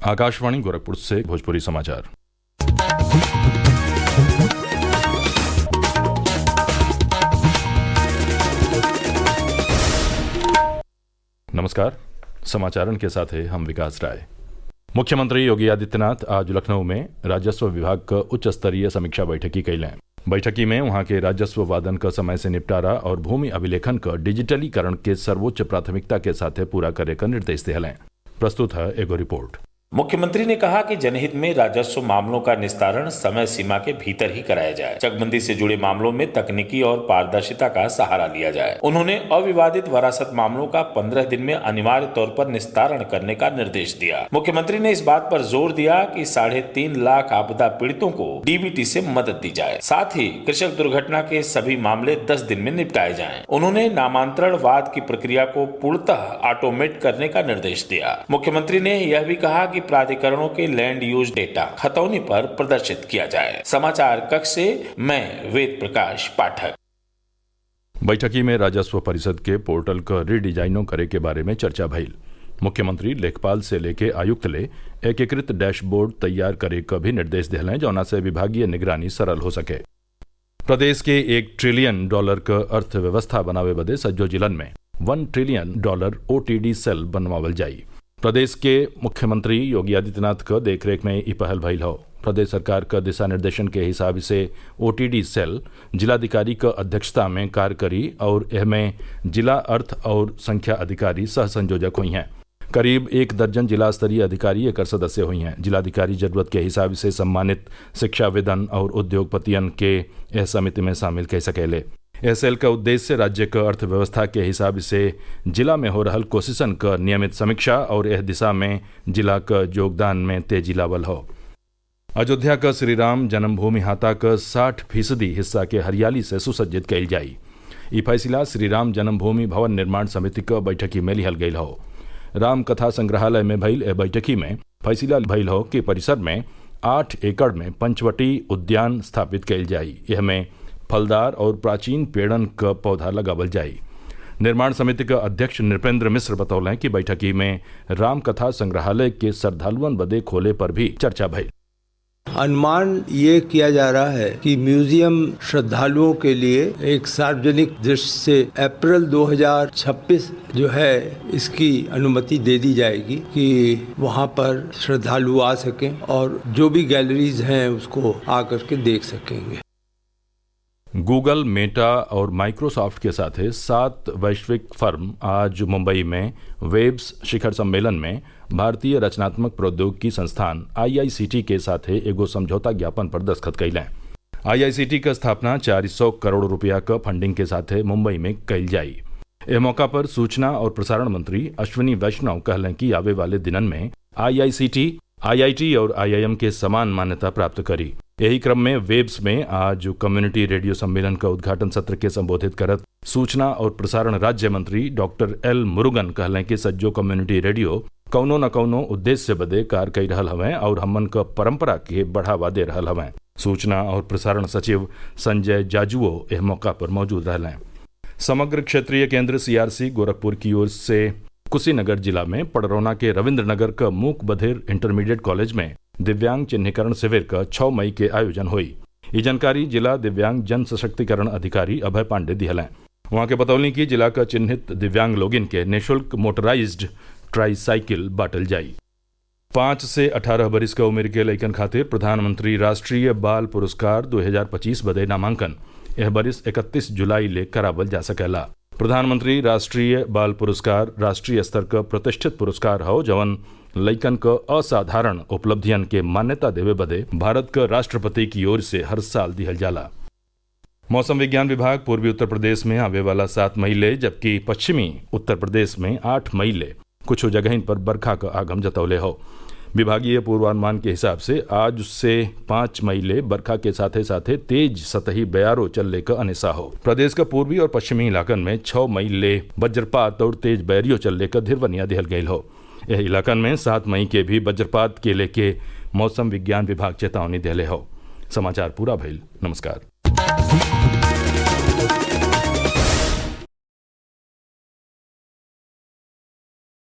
आकाशवाणी गोरखपुर से भोजपुरी समाचार। नमस्कार, समाचारण के साथ हैं हम विकास राय। मुख्यमंत्री योगी आदित्यनाथ आज लखनऊ में राजस्व विभाग का उच्च स्तरीय समीक्षा बैठकी कैलें। बैठकी में वहां के राजस्व वादन का समय से निपटारा और भूमि अभिलेखन का डिजिटलीकरण के सर्वोच्च प्राथमिकता के साथ पूरा करे का निर्देश दिया। प्रस्तुत है एगो रिपोर्ट। मुख्यमंत्री ने कहा कि जनहित में राजस्व मामलों का निस्तारण समय सीमा के भीतर ही कराया जाए। चकबंदी से जुड़े मामलों में तकनीकी और पारदर्शिता का सहारा लिया जाए। उन्होंने अविवादित वरासत मामलों का 15 दिन में अनिवार्य तौर पर निस्तारण करने का निर्देश दिया। मुख्यमंत्री ने इस बात पर जोर दिया कि 3.5 लाख आपदा पीड़ितों को डीबीटी से मदद दी जाए। साथ ही कृषक दुर्घटना के सभी मामले 10 दिन में निपटाए जाएं। उन्होंने नामांतरण वाद की प्रक्रिया को पूर्णतः ऑटोमेट करने का निर्देश दिया। मुख्यमंत्री ने यह भी कहा कि प्राधिकरणों के लैंड यूज डेटा खतौनी पर प्रदर्शित किया जाए। समाचार कक्ष से मैं वेद प्रकाश पाठक। बैठकी में राजस्व परिषद के पोर्टल का रीडिजाइनो करे के बारे में चर्चा भइल। मुख्यमंत्री लेखपाल से लेके आयुक्त ले एकीकृत डैशबोर्ड तैयार करे का भी निर्देश दिले, जौना से विभागीय निगरानी सरल हो सके। प्रदेश के $1 ट्रिलियन का अर्थव्यवस्था बनावे बदे सज्जो जिलन में $1 ट्रिलियन OTD सेल बनवावल जाई। प्रदेश के मुख्यमंत्री योगी आदित्यनाथ का देखरेख में ई पहल भइल हो। प्रदेश सरकार का दिशा निर्देशन के हिसाब से OTD सेल जिलाधिकारी का अध्यक्षता में कार्य करी और इसमें जिला अर्थ और संख्या अधिकारी सह संयोजक हुई हैं। करीब 1 दर्जन जिला स्तरीय अधिकारी एक सदस्य हुई हैं। जिलाधिकारी जरूरत के हिसाब से सम्मानित शिक्षाविदन और उद्योगपतियन के यह समिति में शामिल कह सकेले। यह सेल का उद्देश्य राज्य का अर्थव्यवस्था के हिसाब से जिला में हो रहल कोशिशन का नियमित समीक्षा और यह दिशा में जिला का योगदान में तेजी लावल हो। अयोध्या का श्री राम जन्मभूमि हाता का 60% हिस्सा के हरियाली से सुसज्जित कैल जाई। ये फैसला श्री राम जन्मभूमि भवन निर्माण समिति का बैठकी में लिहल गई हो। राम कथा संग्रहालय में भइल ए बैठकी में फैसला भइल हो कि परिसर में 8 एकड़ में पंचवटी उद्यान स्थापित कैल जाई। यह में फलदार और प्राचीन पेड़न का पौधा लगावल जाई। निर्माण समिति का अध्यक्ष नृपेंद्र मिश्र बतौलें कि बैठकी में राम कथा संग्रहालय के श्रद्धालुअन बदे खोले पर भी चर्चा भई। अनुमान ये किया जा रहा है कि म्यूजियम श्रद्धालुओं के लिए एक सार्वजनिक दृश्य से अप्रैल 2026 जो है इसकी अनुमति दे दी जाएगी कि वहाँ पर श्रद्धालु आ सकें और जो भी गैलरीज हैं उसको आकर के देख सकेंगे। गूगल, मेटा और माइक्रोसॉफ्ट के साथ 7 वैश्विक फर्म आज मुंबई में वेब्स शिखर सम्मेलन में भारतीय रचनात्मक प्रौद्योगिकी संस्थान IICT के साथ एगो समझौता ज्ञापन पर दस्तखत कैलें। IICT का स्थापना 400 करोड़ रुपया का फंडिंग के साथ मुंबई में कैल जाई। इस मौका पर सूचना और प्रसारण मंत्री अश्विनी वैष्णव कहलें कि आवे वाले दिनन में IICT, IIT और IIM के समान मान्यता प्राप्त करी। यही क्रम में वेब्स में आज कम्युनिटी रेडियो सम्मेलन का उद्घाटन सत्र के संबोधित करत सूचना और प्रसारण राज्य मंत्री डॉक्टर L मुरुगन कहलें कि सज्जो कम्युनिटी रेडियो कौनो न कौनो उद्देश्य बदे कार्य कर रहल हवें और हमन का परंपरा के बढ़ावा दे रहल हवें। सूचना और प्रसारण सचिव संजय जाजुओ इस मौका पर मौजूद रहें। समग्र क्षेत्रीय केंद्र CRC गोरखपुर की ओर से कुशीनगर जिला में पड़रौना के रविंद्र नगर का मूक बधिर इंटरमीडिएट कॉलेज में दिव्यांग चिन्हीकरण शिविर का 6 मई के आयोजन हुई। ये जानकारी जिला दिव्यांग जन सशक्तिकरण अधिकारी अभय पांडे दिहलें। वहां के बतौली कि जिला का चिन्हित दिव्यांग लोगिन के निःशुल्क मोटराइज्ड ट्राईसाइकिल बांटल जाई। 5 से 18 बरिस का उम्र के लइकन खातिर प्रधानमंत्री राष्ट्रीय बाल पुरस्कार 2025 बदे नामांकन यह बरिस 31 जुलाई ले करावल जा सकेला। प्रधानमंत्री राष्ट्रीय बाल पुरस्कार राष्ट्रीय स्तर का प्रतिष्ठित पुरस्कार हो जवन लइकन का असाधारण उपलब्धियन के मान्यता देवे बदे भारत का राष्ट्रपति की ओर से हर साल दिहल जाला। मौसम विज्ञान विभाग पूर्वी उत्तर प्रदेश में आवे वाला 7 मई ले जबकि पश्चिमी उत्तर प्रदेश में 8 मई ले कुछ जगह पर बरखा का आगम जतौले हो। विभागीय पूर्वानुमान के हिसाब से आज से 5 मई ले बरखा के साथ साथ तेज सतही बयारो चलने का अनिसा हो। प्रदेश का पूर्वी और पश्चिमी इलाकन में 6 मई ले वज्रपात और तेज बैरियो चलने का धिरवनिया दिहल गई हो। यह इलाकन में 7 मई के भी वज्रपात के लेके मौसम विज्ञान विभाग चेतावनी दिले हो। समाचार पूरा भइल। नमस्कार।